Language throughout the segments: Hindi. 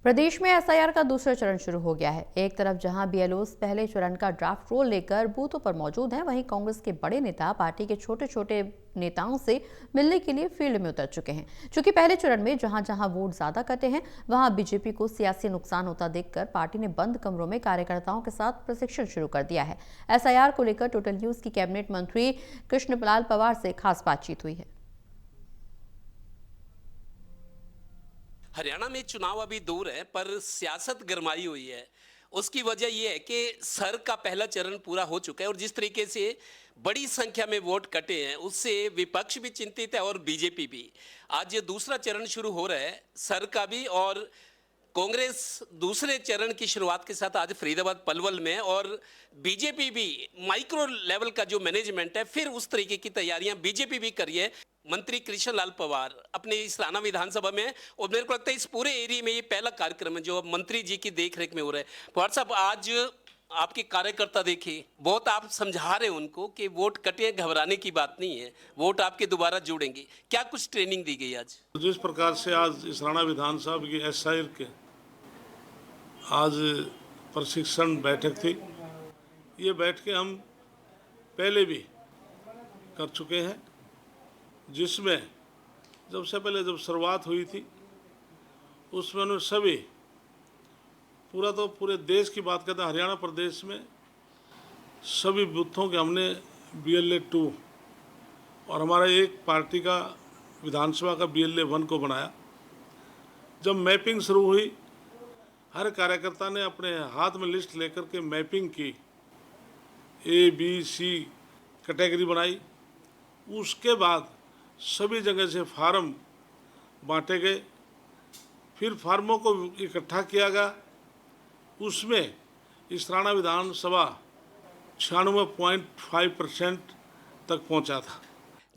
प्रदेश में एसआईआर का दूसरा चरण शुरू हो गया है। एक तरफ जहां बीएलओस पहले चरण का ड्राफ्ट रोल लेकर बूथों पर मौजूद हैं, वहीं कांग्रेस के बड़े नेता पार्टी के छोटे छोटे नेताओं से मिलने के लिए फील्ड में उतर चुके हैं। चूंकि पहले चरण में जहां जहां वोट ज्यादा कटे हैं, वहां बीजेपी को सियासी नुकसान होता देखकर पार्टी ने बंद कमरों में कार्यकर्ताओं के साथ प्रशिक्षण शुरू कर दिया है। एसआईआर को लेकर टोटल न्यूज की कैबिनेट मंत्री कृष्णलाल पवार से खास बातचीत हुई है। हरियाणा में चुनाव अभी दूर है, पर सियासत गरमाई हुई है। उसकी वजह यह है कि सर का पहला चरण पूरा हो चुका है और जिस तरीके से बड़ी संख्या में वोट कटे हैं, उससे विपक्ष भी चिंतित है और बीजेपी भी। आज ये दूसरा चरण शुरू हो रहा है सर का भी, और कांग्रेस दूसरे चरण की शुरुआत के साथ आज फरीदाबाद पलवल में, और बीजेपी भी माइक्रो लेवल का जो मैनेजमेंट है, फिर उस तरीके की तैयारियां बीजेपी भी करी है। मंत्री कृष्णलाल पवार अपने इस राणा विधानसभा में, और मेरे को लगता है इस पूरे एरिया में ये पहला कार्यक्रम है जो मंत्री जी की देखरेख में हो रहा है। पवार साहब, आज आपके कार्यकर्ता देखिए, बहुत आप समझा रहे हैं उनको कि वोट कटे, घबराने की बात नहीं है, वोट आपके दोबारा जुड़ेंगे। क्या कुछ ट्रेनिंग दी गई आज? जिस प्रकार से आज इस राणा विधानसभा की एसआईआर के आज प्रशिक्षण बैठक थी, ये बैठकें हम पहले भी कर चुके हैं, जिसमें जब शुरुआत हुई थी उसमें उन्होंने सभी पूरे देश की बात करते हैं, हरियाणा प्रदेश में सभी बूथों के हमने BLA 2 और हमारा एक पार्टी का विधानसभा का BLA 1 को बनाया। जब मैपिंग शुरू हुई, हर कार्यकर्ता ने अपने हाथ में लिस्ट लेकर के मैपिंग की, ABC कैटेगरी बनाई। उसके बाद सभी जगह से फार्म बांटे गए, फिर फार्मों को इकट्ठा किया गया। उसमें इस राणा विधानसभा 96.5% तक पहुंचा था।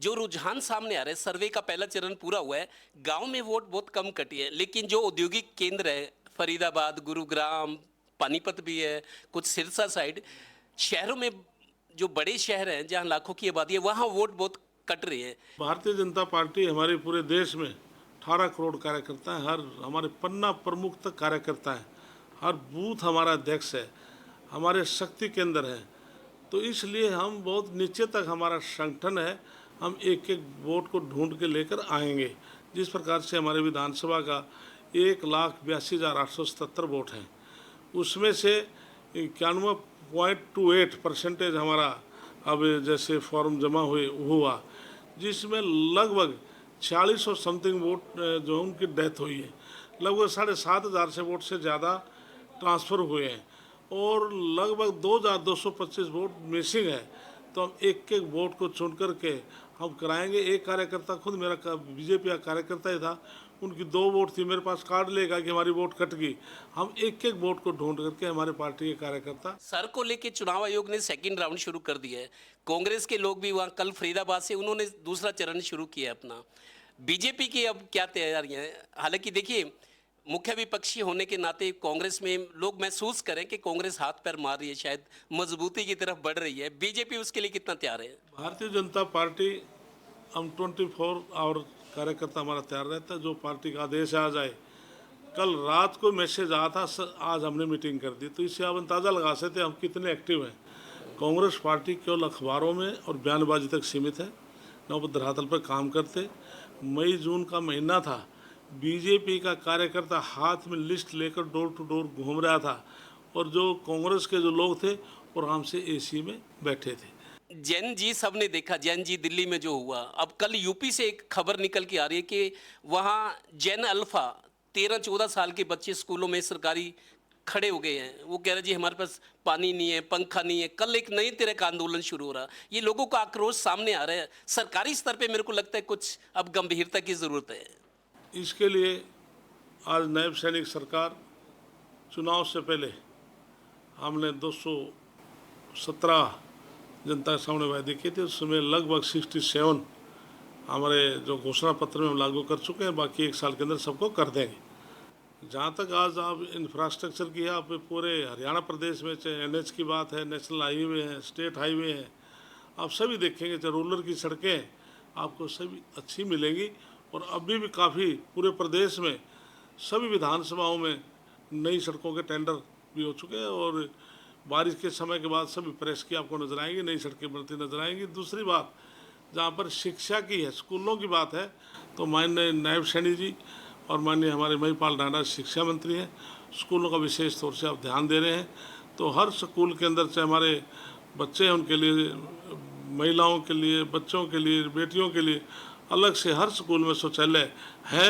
जो रुझान सामने आ रहे हैं, सर्वे का पहला चरण पूरा हुआ है, गांव में वोट बहुत कम कटी है, लेकिन जो औद्योगिक केंद्र है फरीदाबाद, गुरुग्राम, पानीपत भी है, कुछ सिरसा साइड शहरों में, जो बड़े शहर हैं जहां लाखों की आबादी है, वहां वोट बहुत कट रही है। भारतीय जनता पार्टी हमारे पूरे देश में 18 करोड़ कार्यकर्ता हैं, हर हमारे पन्ना प्रमुख तक कार्यकर्ता हैं, हर बूथ हमारा अध्यक्ष है, हमारे शक्ति केंद्र हैं। तो इसलिए हम बहुत नीचे तक हमारा संगठन है, हम एक एक वोट को ढूंढ के लेकर आएंगे। जिस प्रकार से हमारे विधानसभा का 1,82,877 वोट हैं, उसमें से 91.28% हमारा अब जैसे फॉर्म जमा हुआ, जिसमें लगभग 46 और समथिंग वोट जो उनकी डेथ हुई है, लगभग 7,500 से वोट से ज़्यादा ट्रांसफ़र हुए हैं और लगभग 2,225 वोट मिसिंग है। तो हम एक एक वोट को चुन करके हम कराएंगे। एक कार्यकर्ता, खुद मेरा बीजेपी का कार्यकर्ता ही था, उनकी 2 वोट थी, मेरे पास कार्ड लेगा कि हमारी वोट कट गई। हम एक एक वोट को ढूंढ करके हमारे पार्टी के कार्यकर्ता। सर को लेके चुनाव आयोग ने सेकंड राउंड शुरू कर दिया है। कांग्रेस के लोग भी वहाँ कल फरीदाबाद से उन्होंने दूसरा चरण शुरू किया अपना। बीजेपी की अब क्या तैयारियां हैं? हालांकि देखिए, मुख्य विपक्षी होने के नाते कांग्रेस में लोग महसूस करें कि कांग्रेस हाथ पैर मार रही है, शायद मजबूती की तरफ बढ़ रही है। बीजेपी उसके लिए कितना तैयार है? भारतीय जनता पार्टी, हम 24 आवर कार्यकर्ता हमारा तैयार रहता है। जो पार्टी का आदेश आ जाए, कल रात को मैसेज आया था, आज हमने मीटिंग कर दी, तो इससे आप अंदाज़ा लगा सकते हैं हम कितने एक्टिव हैं। कांग्रेस पार्टी केवल अखबारों में और बयानबाजी तक सीमित है, न वो धरातल पर काम करते। मई जून का महीना था, बीजेपी का कार्यकर्ता हाथ में लिस्ट लेकर डोर टू डोर घूम रहा था, और जो कांग्रेस के जो लोग थे वो आराम से AC में बैठे थे। जैन जी सबने देखा, जैन जी दिल्ली में जो हुआ। अब कल यूपी से एक खबर निकल के आ रही है कि वहाँ जैन अल्फा 13-14 साल के बच्चे स्कूलों में सरकारी खड़े हो गए हैं। वो कह रहे जी हमारे पास पानी नहीं है, पंखा नहीं है। कल एक नई तरह का आंदोलन शुरू हो रहा। ये लोगों का आक्रोश सामने आ रहा है। सरकारी स्तर पे मेरे को लगता है कुछ अब गंभीरता की ज़रूरत है। इसके लिए आज नायब सैनिक सरकार, चुनाव से पहले हमने 217 जनता के सामने वायदे किए थे, उसमें लगभग 67 हमारे जो घोषणा पत्र में हम लागू कर चुके हैं। बाकी 1 साल के अंदर सबको कर देंगे। जहाँ तक आज आप इंफ्रास्ट्रक्चर की है, आप पूरे हरियाणा प्रदेश में चाहे NH की बात है, नेशनल हाईवे है, स्टेट हाईवे है, आप सभी देखेंगे, चाहे रूरल की सड़कें आपको सभी अच्छी मिलेंगी। और अभी भी काफ़ी पूरे प्रदेश में सभी विधानसभाओं में नई सड़कों के टेंडर भी हो चुके हैं और बारिश के समय के बाद सभी प्रेस की आपको नजर आएंगी, नई सड़कें बनती नजर आएंगी। दूसरी बात, जहाँ पर शिक्षा की है, स्कूलों की बात है, तो माननीय नायब सैनी जी और माननीय हमारे महिपाल ढांडा शिक्षा मंत्री हैं, स्कूलों का विशेष तौर से आप ध्यान दे रहे हैं। तो हर स्कूल के अंदर चाहे हमारे बच्चे हैं उनके लिए, महिलाओं के लिए, बच्चों के लिए, बेटियों के लिए अलग से हर स्कूल में शौचालय है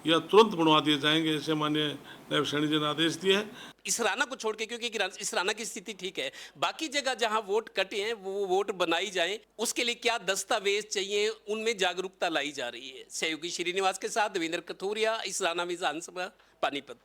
या तुरंत बनवा दिए जाएंगे, ऐसे माननीय नायब सैनी जी ने आदेश दिए हैं। इसराना को छोड़ के, क्योंकि इसराना की स्थिति ठीक है, बाकी जगह जहां वोट कटे हैं वो वोट बनाई जाए, उसके लिए क्या दस्तावेज चाहिए उनमें जागरूकता लाई जा रही है। सहयोगी श्रीनिवास के साथ देवेंद्र कथोरिया, इसराना विधानसभा, पानीपत।